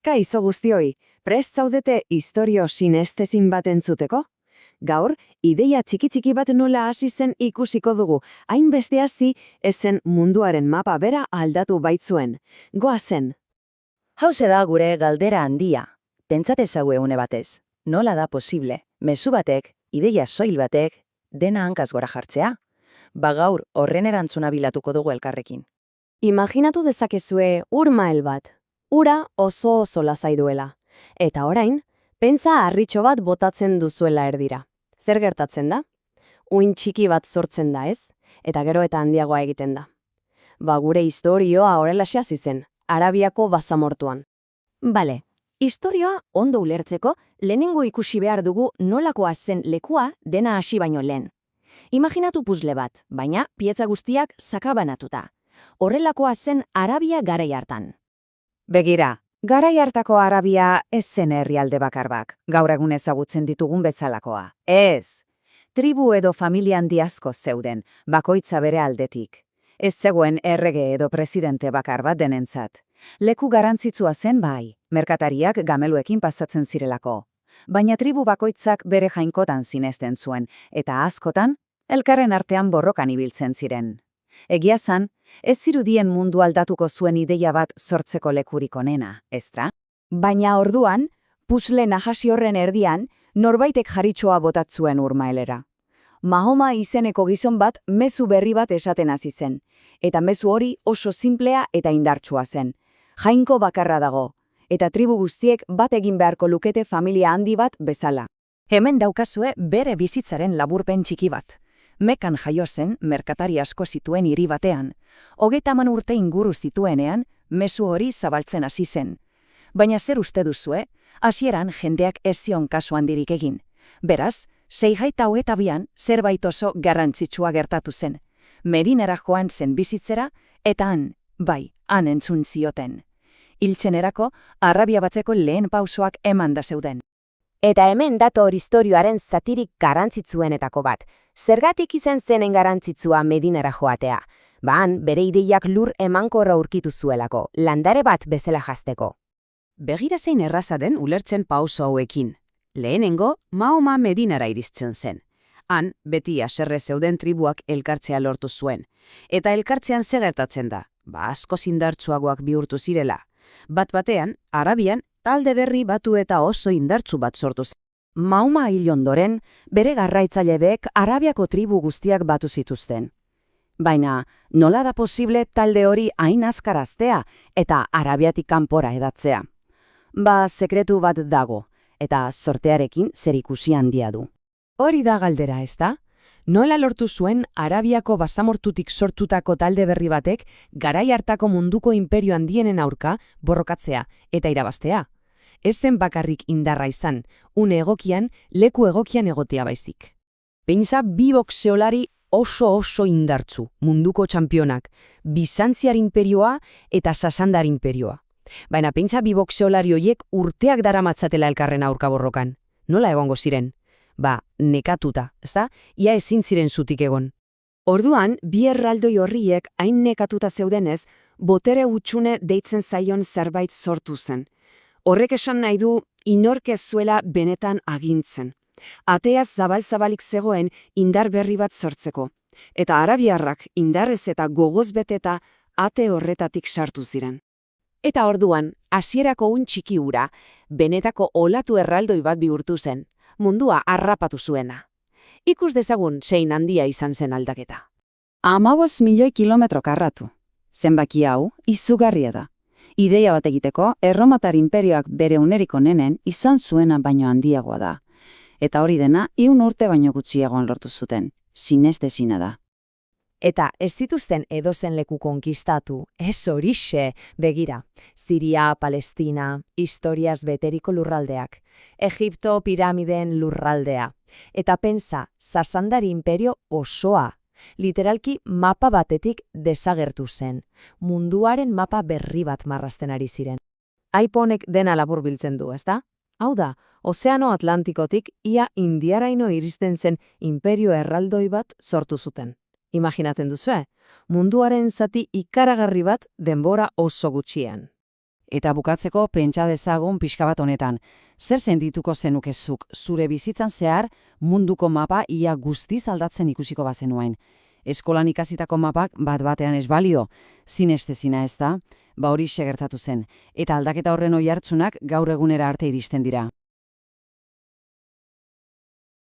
Kaixo guztioi, prest zaudete istorio sinestezin bat entzuteko? Gaur, ideia txiki bat nola hasi zen ikusiko dugu, hainbeste hasi ezen munduaren mapa bera aldatu baitzuen. Goazen! Hauze da gure galdera handia. Pentsate zaue une batez. Nola da posible? Mezu batek, ideia soil batek, dena hankaz gora jartzea? Gaur horren erantzuna bilatuko dugu elkarrekin. Imaginatu dezakezue urmael bat. Ura oso lasai duela. Eta orain, pentsa harritxo bat botatzen duzuela erdira. Zer gertatzen da? Uin txiki bat sortzen da, ez? Eta gero eta handiagoa egiten da. Gure historioa horrelaxe hasi zen, Arabiako basamortuan. Bale, historioa ondo ulertzeko lehenengo ikusi behar dugu nolakoa zen lekua dena hasi baino lehen. Imaginatu puzle bat, baina pieza guztiak sakabanatuta. Horrelakoa zen Arabia garai hartan. Begira, garai hartako Arabia ez zen herrialde bakar bak, gaur egun ezagutzen ditugun bezalakoa. Ez! Tribu edo familia handi asko zeuden, bakoitza bere aldetik. Ez zegoen errege edo presidente bakar bat denentzat. Leku garrantzitsua zen bai, merkatariak gameluekin pasatzen zirelako. Baina tribu bakoitzak bere jainkotan sinesten zuen, eta askotan, elkarren artean borrokan ibiltzen ziren. Egia zan, ez zirudien mundu aldatuko zuen ideia bat sortzeko lekurik onena, ezta? Baina orduan, puzle nahasi horren erdian, norbaitek jarritxoa botatzuen urmaelera. Mahoma izeneko gizon bat mezu berri bat esaten hasi zen, eta mezu hori oso sinplea eta indartsua zen. Jainko bakarra dago, eta tribu guztiek bat egin beharko lukete familia handi bat bezala. Hemen daukazue bere bizitzaren laburpen txiki bat. Mekan jaio zen merkatari asko zituen hiri batean. 30 urte inguru zituenean, mezu hori zabaltzen hasi zen. Baina zer uste duzue, hasieran jendeak ez zion kasu handirik egin. Beraz, 622an zerbait oso garrantzitsua gertatu zen. Medinara joan zen bizitzera, eta han entzun zioten. Hiltzenerako, Arabia batzeko lehen pausoak eman da zeuden. Eta hemen dator historioaren zatirik garrantzitsuenetako bat. Zergatik izan zenen garrantzitsua Medinara joatea? Han, bere ideiak lur emankorra aurkitu zuelako, landare bat bezala jazteko. Begira zein erraza den ulertzen pauso hauekin. Lehenengo, Mahoma Medinara irizten zen. Han, beti haserre zeuden tribuak elkartzea lortu zuen. Eta elkartzean ze gertatzen da? Asko indartsuagoak bihurtu zirela. Bat-batean, Arabian, talde berri batu eta oso indartsu bat sortu zen. Mahoma hil ondoren, bere garraitzaileek Arabiako tribu guztiak batu zituzten. Baina, nola da posible talde hori hain azkaraztea eta Arabiatik kanpora edatzea? Sekretu bat dago, eta sortearekin zerikusi handia du. Hori da galdera, ezta? Nola lortu zuen Arabiako basamortutik sortutako talde berri batek garai hartako munduko inperio handienen aurka borrokatzea eta irabaztea? Ez zen bakarrik indarra izan, une egokian, leku egokian egotea baizik. Pentsa bi boxeolari oso indartzu, munduko txampionak, Bizantziar imperioa eta Sasandar imperioa. Baina pentsa bi boxeolari horiek urteak daramatzatela elkarren aurka borrokan. Nola egongo ziren? Nekatuta, ezta? Ia ezin ziren zutik egon. Orduan, bi erraldoi horriek hain nekatuta zeudenez, botere hutsune deitzen zaion zerbait sortu zen. Horrek esan nahi du, inork ez zuela benetan agintzen. Ateaz zabal-zabalik zegoen indar berri bat sortzeko. Eta arabiarrak indarrez eta gogoz beteta ate horretatik sartu ziren. Eta orduan, hasierako un txiki ura, benetako olatu erraldoi bat bihurtu zen, mundua harrapatu zuena. Ikus dezagun zein handia izan zen aldaketa. 15 milioi kilometro karratu. Zenbaki hau, izugarria da. Ideia bat egiteko, Erromatar inperioak bere unerik onenen izan zuena baino handiagoa da. Eta hori dena, 100 urte baino gutxiagoan lortu zuten. Sinestezina da. Eta ez zituzten edozen leku konkistatu, ez horixe, begira. Siria, Palestina, historiaz beteriko lurraldeak. Egipto piramiden lurraldea. Eta pensa, Sasandar imperio osoa. Literalki mapa batetik desagertu zen. Munduaren mapa berri bat marrazten ari ziren. Aiponek dena laburbiltzen du, ezta? Hau da, Ozeano Atlantikotik ia Indiaraino iristen zen imperio erraldoi bat sortu zuten. Imaginatzen duzue, munduaren zati ikaragarri bat denbora oso gutxian. Eta bukatzeko pentsa dezagun pixka bat honetan. Zer sentituko zenukezuk zure bizitzan zehar munduko mapa ia guztiz aldatzen ikusiko bazenuen? Eskolan ikasitako mapak bat-batean ez balio, zinestezina ez da, hori gertatu zen, eta aldaketa horren oihartzunak gaur egunera arte iristen dira.